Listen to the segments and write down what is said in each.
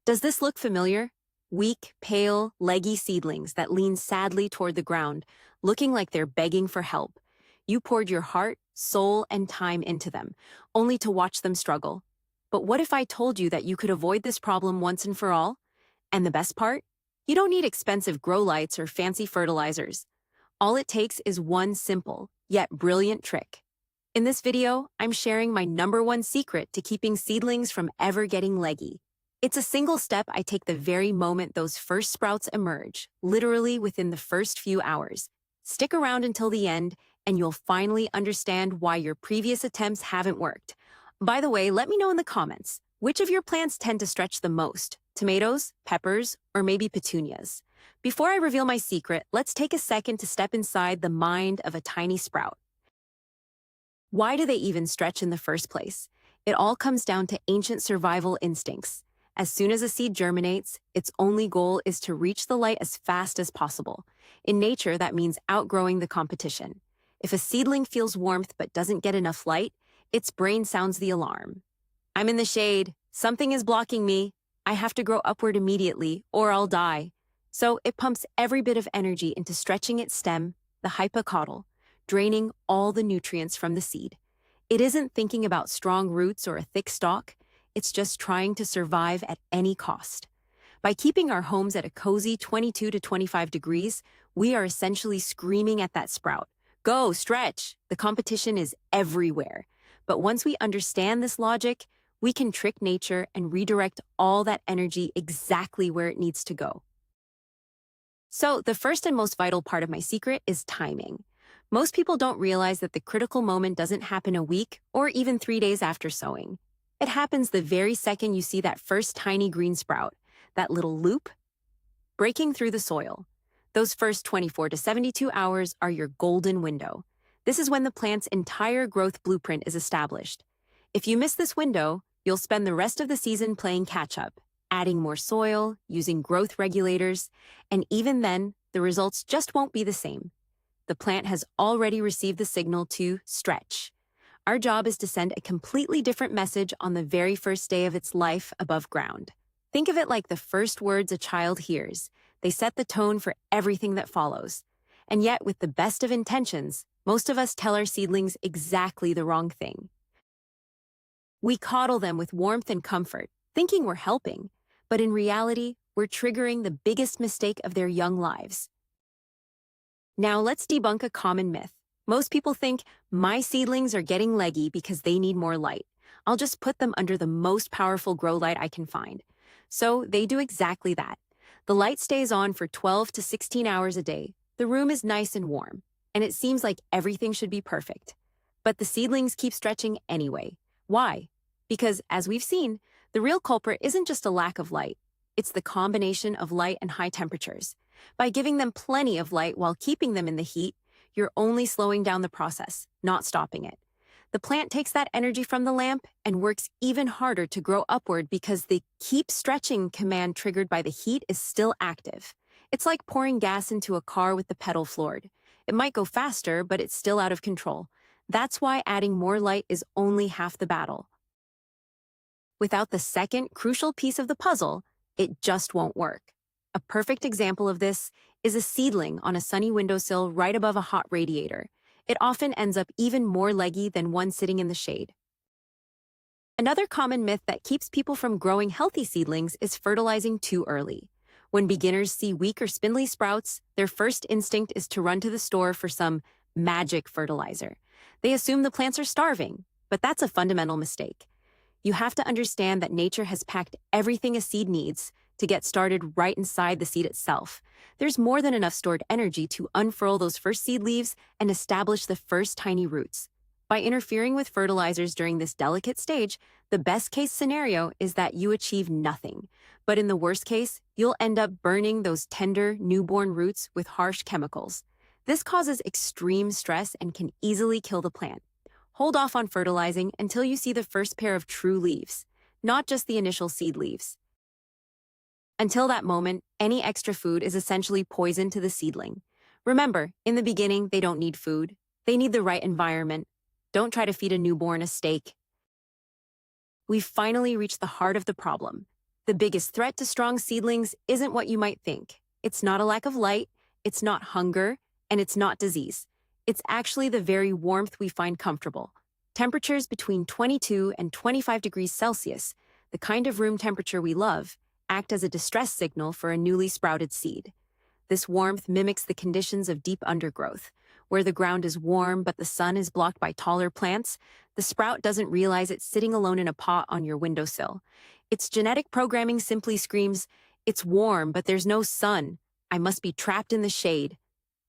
Does this look familiar? Weak, pale, leggy seedlings that lean sadly toward the ground, looking like they're begging for help. You poured your heart, soul, and time into them, only to watch them struggle. But what if I told you that you could avoid this problem once and for all? And the best part? You don't need expensive grow lights or fancy fertilizers. All it takes is one simple, yet brilliant trick. In this video, I'm sharing my #1 secret to keeping seedlings from ever getting leggy. It's a single step I take the very moment those first sprouts emerge, literally within the first few hours. Stick around until the end, and you'll finally understand why your previous attempts haven't worked. By the way, let me know in the comments, which of your plants tend to stretch the most? Tomatoes, peppers, or maybe petunias? Before I reveal my secret, let's take a second to step inside the mind of a tiny sprout. Why do they even stretch in the first place? It all comes down to ancient survival instincts. As soon as a seed germinates, its only goal is to reach the light as fast as possible. In nature, that means outgrowing the competition. If a seedling feels warmth but doesn't get enough light, its brain sounds the alarm. I'm in the shade. Something is blocking me. I have to grow upward immediately, or I'll die. So it pumps every bit of energy into stretching its stem, the hypocotyl, draining all the nutrients from the seed. It isn't thinking about strong roots or a thick stalk. It's just trying to survive at any cost. By keeping our homes at a cozy 22 to 25 degrees, we are essentially screaming at that sprout. Go, stretch! The competition is everywhere. But once we understand this logic, we can trick nature and redirect all that energy exactly where it needs to go. So, the first and most vital part of my secret is timing. Most people don't realize that the critical moment doesn't happen a week or even 3 days after sowing. It happens the very second you see that first tiny green sprout, that little loop, breaking through the soil. Those first 24 to 72 hours are your golden window. This is when the plant's entire growth blueprint is established. If you miss this window, you'll spend the rest of the season playing catch-up, adding more soil, using growth regulators, and even then, the results just won't be the same. The plant has already received the signal to stretch. Our job is to send a completely different message on the very first day of its life above ground. Think of it like the first words a child hears. They set the tone for everything that follows. And yet, with the best of intentions, most of us tell our seedlings exactly the wrong thing. We coddle them with warmth and comfort, thinking we're helping, but in reality, we're triggering the biggest mistake of their young lives. Now let's debunk a common myth. Most people think, my seedlings are getting leggy because they need more light. I'll just put them under the most powerful grow light I can find. So they do exactly that. The light stays on for 12 to 16 hours a day. The room is nice and warm, and it seems like everything should be perfect. But the seedlings keep stretching anyway. Why? Because, as we've seen, the real culprit isn't just a lack of light. It's the combination of light and high temperatures. By giving them plenty of light while keeping them in the heat, you're only slowing down the process, not stopping it. The plant takes that energy from the lamp and works even harder to grow upward because the keep stretching command triggered by the heat is still active. It's like pouring gas into a car with the pedal floored. It might go faster, but it's still out of control. That's why adding more light is only half the battle. Without the second crucial piece of the puzzle, it just won't work. A perfect example of this is a seedling on a sunny windowsill right above a hot radiator. It often ends up even more leggy than one sitting in the shade. Another common myth that keeps people from growing healthy seedlings is fertilizing too early. When beginners see weak or spindly sprouts, their first instinct is to run to the store for some magic fertilizer. They assume the plants are starving, but that's a fundamental mistake. You have to understand that nature has packed everything a seed needs to get started right inside the seed itself. There's more than enough stored energy to unfurl those first seed leaves and establish the first tiny roots. By interfering with fertilizers during this delicate stage, the best case scenario is that you achieve nothing. But in the worst case, you'll end up burning those tender, newborn roots with harsh chemicals. This causes extreme stress and can easily kill the plant. Hold off on fertilizing until you see the first pair of true leaves, not just the initial seed leaves. Until that moment, any extra food is essentially poison to the seedling. Remember, in the beginning, they don't need food. They need the right environment. Don't try to feed a newborn a steak. We've finally reached the heart of the problem. The biggest threat to strong seedlings isn't what you might think. It's not a lack of light, it's not hunger, and it's not disease. It's actually the very warmth we find comfortable. Temperatures between 22 and 25 degrees Celsius, the kind of room temperature we love, act as a distress signal for a newly sprouted seed. This warmth mimics the conditions of deep undergrowth. Where the ground is warm but the sun is blocked by taller plants, the sprout doesn't realize it's sitting alone in a pot on your windowsill. Its genetic programming simply screams, "It's warm, but there's no sun. I must be trapped in the shade."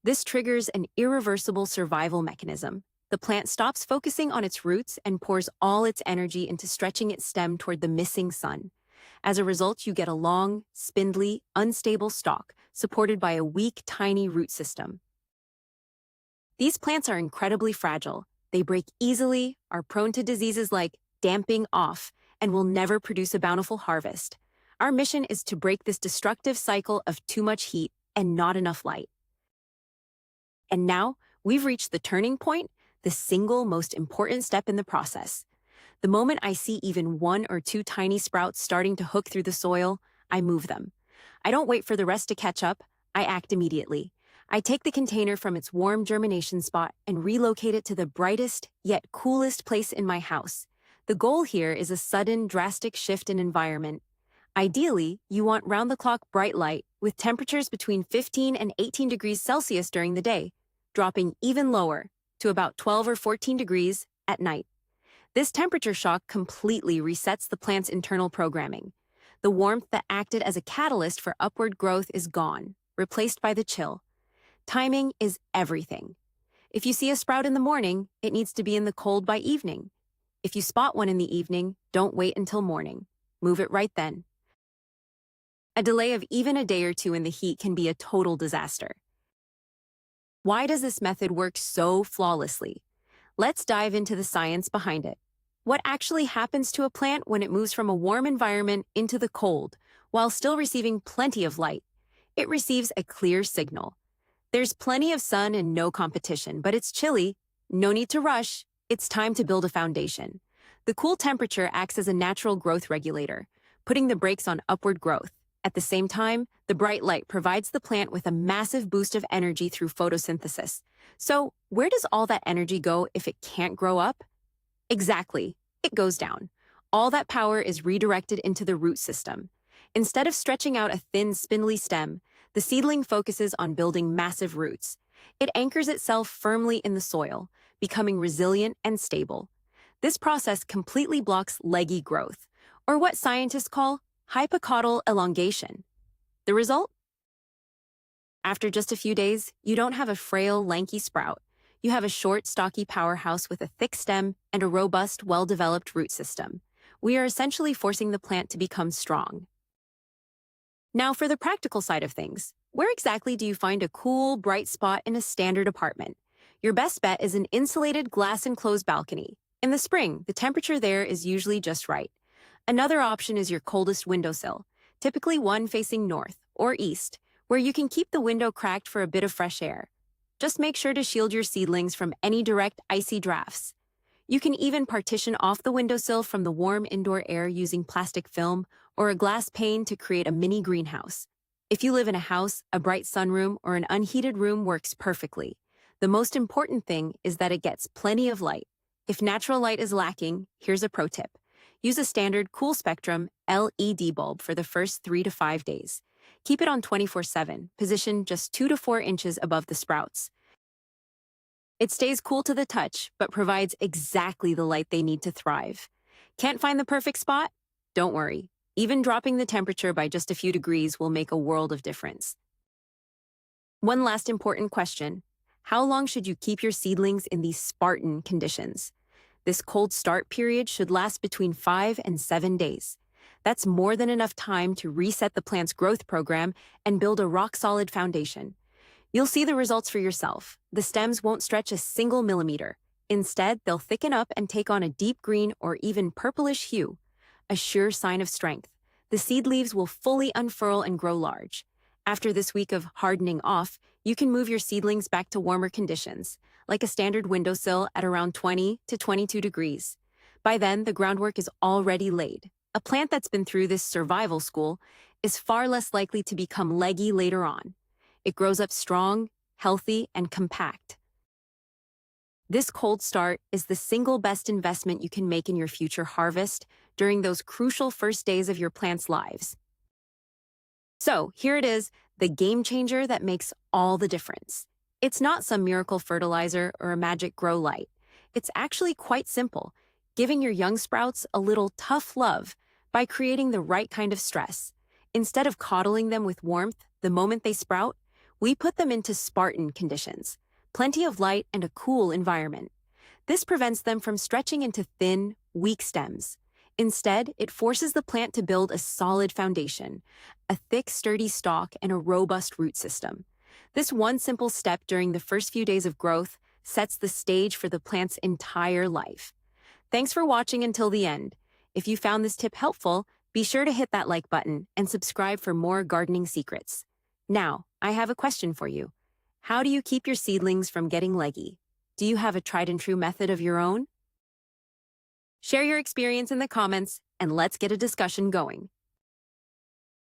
This triggers an irreversible survival mechanism. The plant stops focusing on its roots and pours all its energy into stretching its stem toward the missing sun. As a result, you get a long, spindly, unstable stalk supported by a weak, tiny root system. These plants are incredibly fragile. They break easily, are prone to diseases like damping off, and will never produce a bountiful harvest. Our mission is to break this destructive cycle of too much heat and not enough light. And now, we've reached the turning point, the single most important step in the process. The moment I see even one or two tiny sprouts starting to hook through the soil, I move them. I don't wait for the rest to catch up, I act immediately. I take the container from its warm germination spot and relocate it to the brightest, yet coolest place in my house. The goal here is a sudden, drastic shift in environment. Ideally, you want round-the-clock bright light with temperatures between 15 and 18 degrees Celsius during the day, dropping even lower to about 12 or 14 degrees at night. This temperature shock completely resets the plant's internal programming. The warmth that acted as a catalyst for upward growth is gone, replaced by the chill. Timing is everything. If you see a sprout in the morning, it needs to be in the cold by evening. If you spot one in the evening, don't wait until morning. Move it right then. A delay of even a day or two in the heat can be a total disaster. Why does this method work so flawlessly? Let's dive into the science behind it. What actually happens to a plant when it moves from a warm environment into the cold, while still receiving plenty of light? It receives a clear signal. There's plenty of sun and no competition, but it's chilly. No need to rush. It's time to build a foundation. The cool temperature acts as a natural growth regulator, putting the brakes on upward growth. At the same time, the bright light provides the plant with a massive boost of energy through photosynthesis. So, where does all that energy go if it can't grow up? Exactly, it goes down. All that power is redirected into the root system. Instead of stretching out a thin, spindly stem, the seedling focuses on building massive roots. It anchors itself firmly in the soil, becoming resilient and stable. This process completely blocks leggy growth, or what scientists call hypocaudal elongation. The result? After just a few days, you don't have a frail, lanky sprout. You have a short, stocky powerhouse with a thick stem and a robust, well-developed root system. We are essentially forcing the plant to become strong. Now for the practical side of things. Where exactly do you find a cool, bright spot in a standard apartment? Your best bet is an insulated, glass-enclosed balcony. In the spring, the temperature there is usually just right. Another option is your coldest windowsill, typically one facing north or east, where you can keep the window cracked for a bit of fresh air. Just make sure to shield your seedlings from any direct icy drafts. You can even partition off the windowsill from the warm indoor air using plastic film or a glass pane to create a mini greenhouse. If you live in a house, a bright sunroom, or an unheated room works perfectly. The most important thing is that it gets plenty of light. If natural light is lacking, here's a pro tip. Use a standard cool spectrum LED bulb for the first 3 to 5 days. Keep it on 24/7, positioned just 2 to 4 inches above the sprouts. It stays cool to the touch, but provides exactly the light they need to thrive. Can't find the perfect spot? Don't worry. Even dropping the temperature by just a few degrees will make a world of difference. One last important question. How long should you keep your seedlings in these Spartan conditions? This cold start period should last between 5 and 7 days. That's more than enough time to reset the plant's growth program and build a rock-solid foundation. You'll see the results for yourself. The stems won't stretch a single millimeter. Instead, they'll thicken up and take on a deep green or even purplish hue, a sure sign of strength. The seed leaves will fully unfurl and grow large. After this week of hardening off, you can move your seedlings back to warmer conditions, like a standard windowsill at around 20 to 22 degrees. By then, the groundwork is already laid. A plant that's been through this survival school is far less likely to become leggy later on. It grows up strong, healthy, and compact. This cold start is the single best investment you can make in your future harvest during those crucial first days of your plant's lives. So here it is, the game changer that makes all the difference. It's not some miracle fertilizer or a magic grow light. It's actually quite simple, giving your young sprouts a little tough love by creating the right kind of stress. Instead of coddling them with warmth the moment they sprout, we put them into Spartan conditions, plenty of light and a cool environment. This prevents them from stretching into thin, weak stems. Instead, it forces the plant to build a solid foundation, a thick, sturdy stalk, and a robust root system. This one simple step during the first few days of growth sets the stage for the plant's entire life. Thanks for watching until the end. If you found this tip helpful, be sure to hit that like button and subscribe for more gardening secrets. Now, I have a question for you. How do you keep your seedlings from getting leggy? Do you have a tried and true method of your own? Share your experience in the comments and let's get a discussion going.